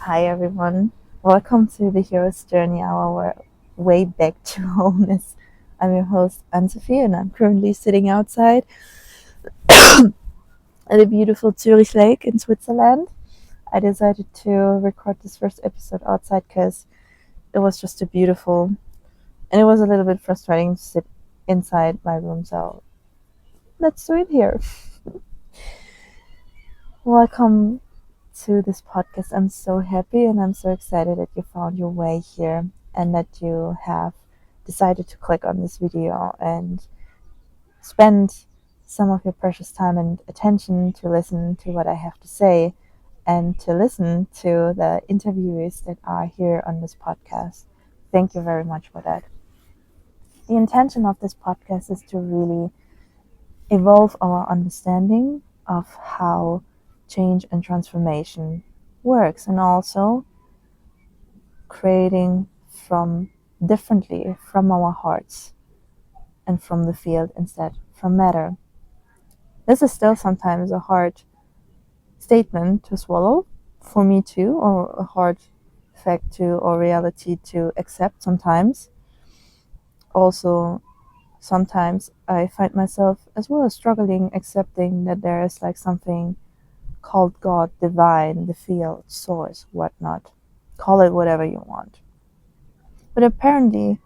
Hi everyone, welcome to the hero's journey, our way back to wholeness. I'm your host Amsi, and I'm currently sitting outside at a beautiful Zurich lake in Switzerland. I decided to record this first episode outside because it was just a beautiful, and it was a little bit frustrating to sit inside my room, so let's do it here. Welcome to this podcast. I'm so happy and I'm so excited that you found your way here and that you have decided to click on this video and spend some of your precious time and attention to listen to what I have to say and to listen to the interviewees that are here on this podcast. Thank you very much for that. The intention of this podcast is to really evolve our understanding of how change and transformation works, and also creating from differently from our hearts and from the field instead from matter. This is still sometimes a hard statement to swallow for me too, or a hard fact to or reality to accept sometimes. Also, sometimes I find myself as well as struggling accepting that there is like something called God, divine, the field, source, whatnot. Call it whatever you want. But apparently,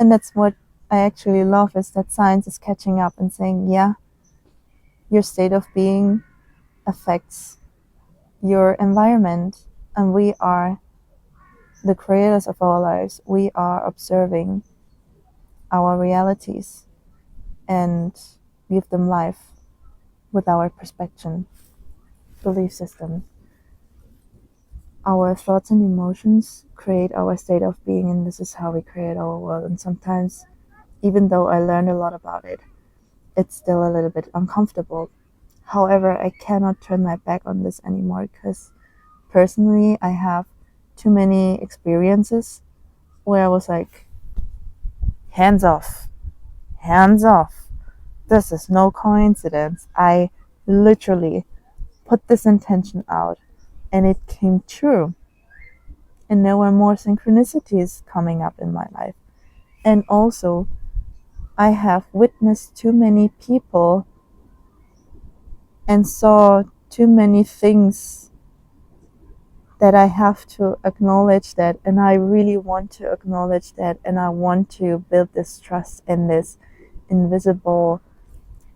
and that's what I actually love, is that science is catching up and saying, yeah, your state of being affects your environment, and we are the creators of our lives. We are observing our realities and give them life with our perspective, belief system. Our thoughts and emotions create our state of being, and this is how we create our world. And sometimes, even though I learned a lot about it, it's still a little bit uncomfortable. However, I cannot turn my back on this anymore because personally I have too many experiences where I was like, hands off, hands off. This is no coincidence. I literally put this intention out and it came true. And there were more synchronicities coming up in my life. And also, I have witnessed too many people and saw too many things that I have to acknowledge that, and I really want to acknowledge that, and I want to build this trust in this invisible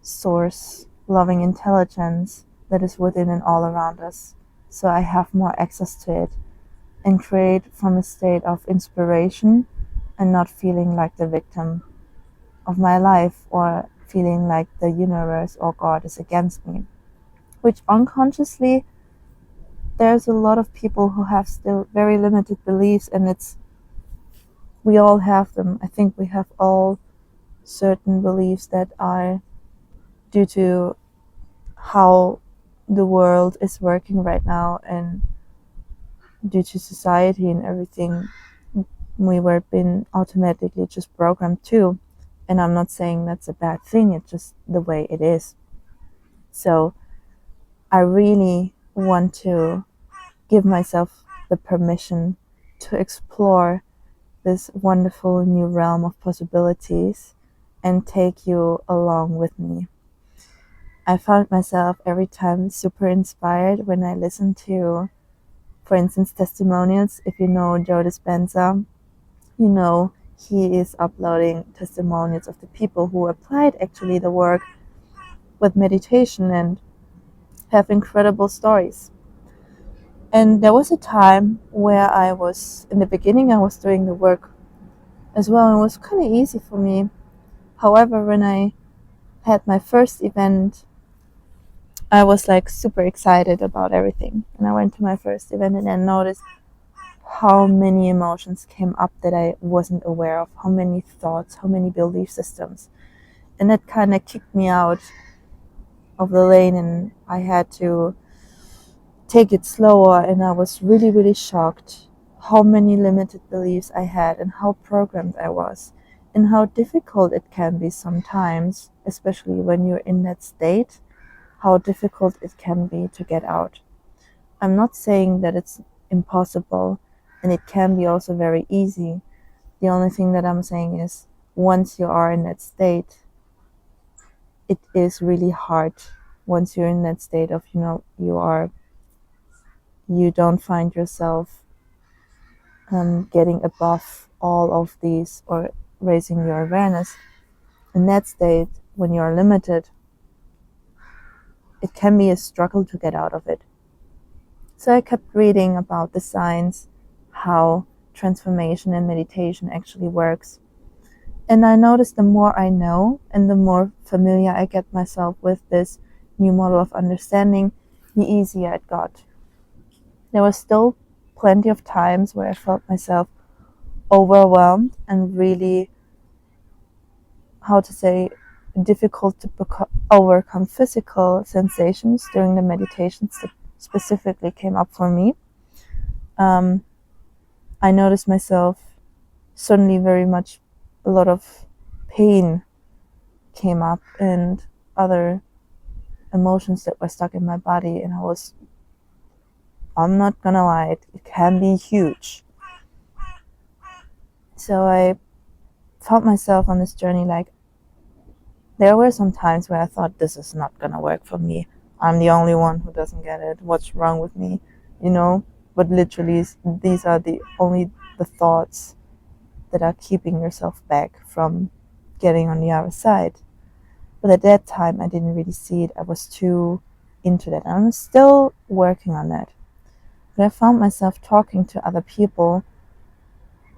source, loving intelligence that is within and all around us, so I have more access to it and create from a state of inspiration and not feeling like the victim of my life or feeling like the universe or God is against me, which unconsciously there's a lot of people who have still very limited beliefs, and we all have them. I think we have all certain beliefs that are due to how the world is working right now and due to society and everything. We were being automatically just programmed to, and I'm not saying that's a bad thing, it's just the way it is. So I really want to give myself the permission to explore this wonderful new realm of possibilities and take you along with me. I found myself every time super inspired when I listen to, for instance, testimonials. If you know Joe Dispenza, you know he is uploading testimonials of the people who applied actually the work with meditation and have incredible stories. And there was a time where in the beginning, I was doing the work as well, and it was kind of easy for me. However, when I had my first event, I was like super excited about everything. And I went to my first event and I noticed how many emotions came up that I wasn't aware of, how many thoughts, how many belief systems. And that kind of kicked me out of the lane, and I had to take it slower. And I was really, really shocked how many limited beliefs I had and how programmed I was, and how difficult it can be sometimes, especially when you're in that state, how difficult it can be to get out. I'm not saying that it's impossible, and it can be also very easy. The only thing that I'm saying is, once you are in that state, it is really hard. Once you're in that state of, you don't find yourself getting above all of these or raising your awareness. In that state, when you're limited, it can be a struggle to get out of it. So I kept reading about the science, how transformation and meditation actually works. And I noticed the more I know and the more familiar I get myself with this new model of understanding, the easier it got. There was still plenty of times where I felt myself overwhelmed and really, how to say, difficult to overcome physical sensations during the meditations that specifically came up for me. I noticed myself suddenly a lot of pain came up and other emotions that were stuck in my body, and I'm not gonna lie, it can be huge. So I found myself on this journey, like, there were some times where I thought, this is not gonna work for me. I'm the only one who doesn't get it. What's wrong with me? But literally, these are only the thoughts that are keeping yourself back from getting on the other side. But at that time, I didn't really see it. I was too into that. I'm still working on that. But I found myself talking to other people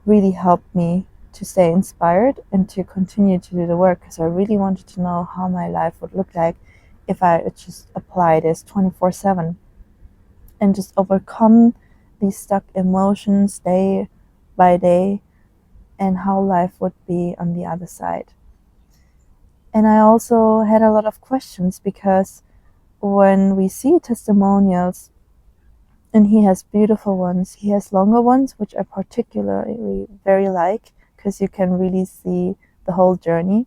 really helped me to stay inspired and to continue to do the work, because I really wanted to know how my life would look like if I just apply this 24/7 and just overcome these stuck emotions day by day, and how life would be on the other side. And I also had a lot of questions, because when we see testimonials, and he has beautiful ones, he has longer ones, which I particularly very like, because you can really see the whole journey.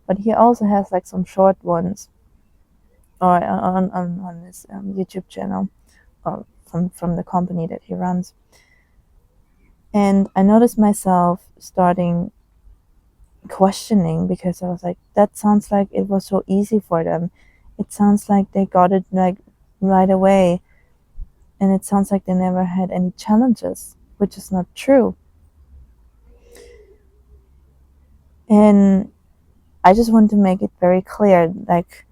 But he also has like some short ones, or on his YouTube channel, or from the company that he runs. And I noticed myself starting questioning, because I was like, that sounds like it was so easy for them. It sounds like they got it like right away. And it sounds like they never had any challenges, which is not true. And I just want to make it very clear, like,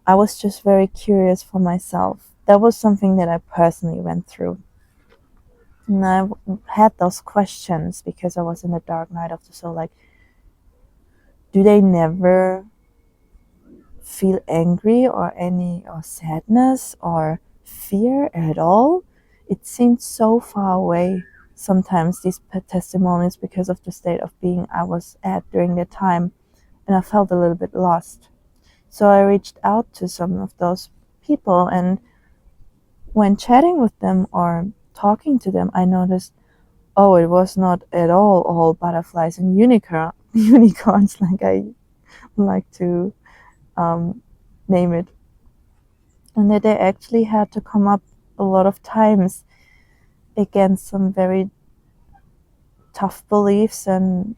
I was just very curious for myself. That was something that I personally went through. And I had those questions because I was in the dark night of the soul, like, do they never feel angry or sadness or fear at all? It seemed so far away sometimes, these testimonies, because of the state of being I was at during that time, and I felt a little bit lost. So I reached out to some of those people, and when chatting with them or talking to them, I noticed, oh, it was not at all butterflies and unicorns, like I like to name it. And that they actually had to come up a lot of times against some very tough beliefs and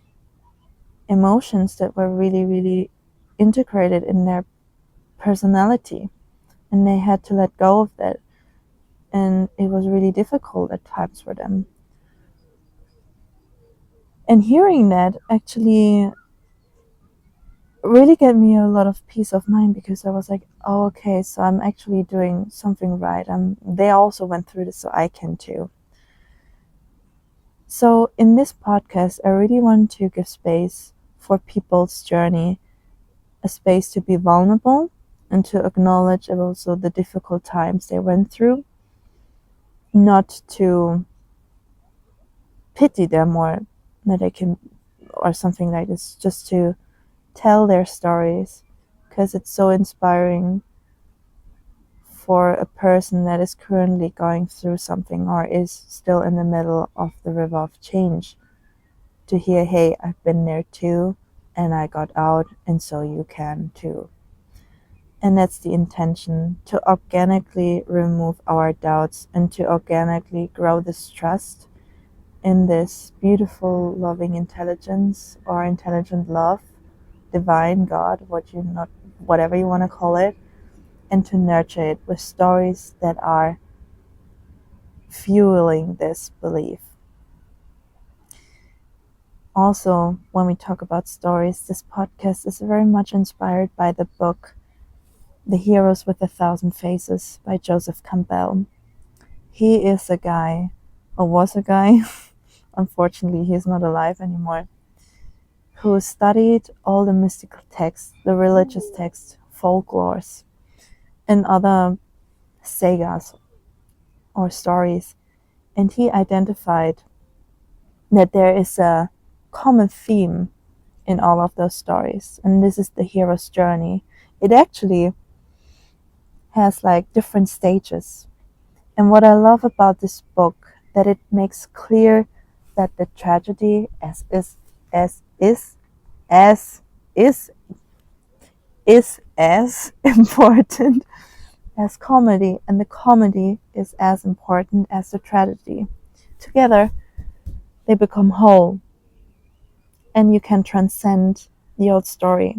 emotions that were really, really integrated in their personality. And they had to let go of that. And it was really difficult at times for them. And hearing that actually really gave me a lot of peace of mind, because I was like, oh, okay, so I'm actually doing something right. They also went through this, so I can too. So in this podcast, I really want to give space for people's journey, a space to be vulnerable and to acknowledge also the difficult times they went through, not to pity them or that they can, or something like this, just to tell their stories, because it's so inspiring for a person that is currently going through something or is still in the middle of the river of change, to hear, hey, I've been there too, and I got out, and so you can too. And that's the intention, to organically remove our doubts and to organically grow this trust in this beautiful, loving intelligence or intelligent love, divine God, whatever you want to call it, and to nurture it with stories that are fueling this belief. Also, when we talk about stories, this podcast is very much inspired by the book The Heroes with a Thousand Faces by Joseph Campbell. He is a guy, or was a guy, unfortunately he's not alive anymore, who studied all the mystical texts, the religious texts, folklores, and other sagas or stories. And he identified that there is a common theme in all of those stories, and this is the hero's journey. It actually has like different stages. And what I love about this book, that it makes clear that the tragedy is as important as comedy, and the comedy is as important as the tragedy. Together, they become whole, and you can transcend the old story.